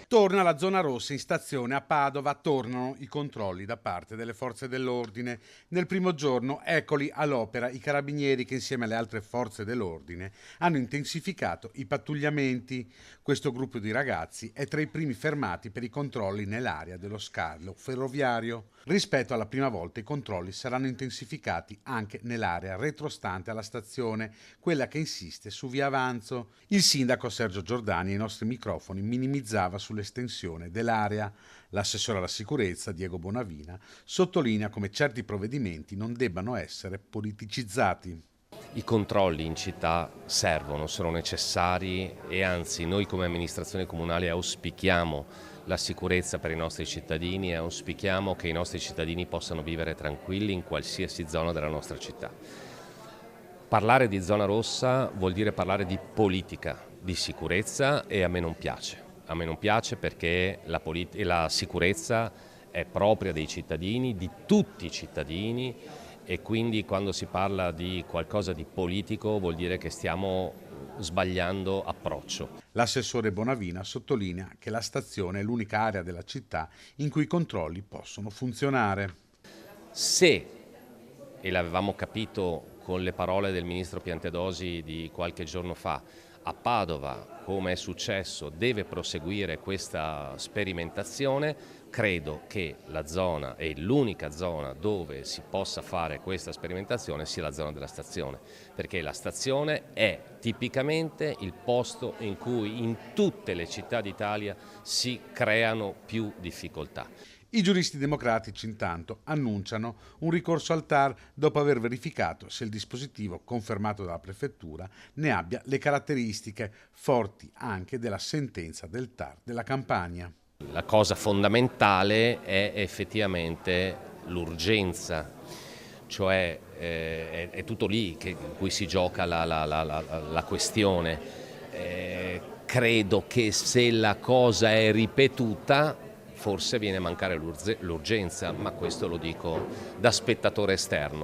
Torna la zona rossa in stazione a Padova, tornano i controlli da parte delle forze dell'ordine. Nel primo giorno, eccoli all'opera i carabinieri che insieme alle altre forze dell'ordine hanno intensificato i pattugliamenti. Questo gruppo di ragazzi è tra i primi fermati per i controlli nell'area dello scalo ferroviario. Rispetto alla prima volta i controlli saranno intensificati anche nell'area retrostante alla stazione, quella che insiste su via Avanzo. Il sindaco Sergio Giordani ai nostri microfoni minimizzava sull'estensione dell'area. L'assessore alla sicurezza Diego Bonavina sottolinea come certi provvedimenti non debbano essere politicizzati. I controlli in città servono, sono necessari e anzi noi come amministrazione comunale auspichiamo la sicurezza per i nostri cittadini e auspichiamo che i nostri cittadini possano vivere tranquilli in qualsiasi zona della nostra città. Parlare di zona rossa vuol dire parlare di politica, di sicurezza e a me non piace. A me non piace perché la sicurezza è propria dei cittadini, di tutti i cittadini, e quindi quando si parla di qualcosa di politico vuol dire che stiamo sbagliando approccio. L'assessore Bonavina sottolinea che la stazione è l'unica area della città in cui i controlli possono funzionare. Se, e l'avevamo capito con le parole del ministro Piantedosi di qualche giorno fa, a Padova, come è successo, deve proseguire questa sperimentazione, credo che la zona e l'unica zona dove si possa fare questa sperimentazione sia la zona della stazione, perché la stazione è tipicamente il posto in cui in tutte le città d'Italia si creano più difficoltà. I giuristi democratici intanto annunciano un ricorso al TAR dopo aver verificato se il dispositivo confermato dalla prefettura ne abbia le caratteristiche forti anche della sentenza del TAR della Campania. La cosa fondamentale è effettivamente l'urgenza, cioè è tutto lì in cui si gioca la questione. Credo che se la cosa è ripetuta forse viene a mancare l'urgenza, ma questo lo dico da spettatore esterno.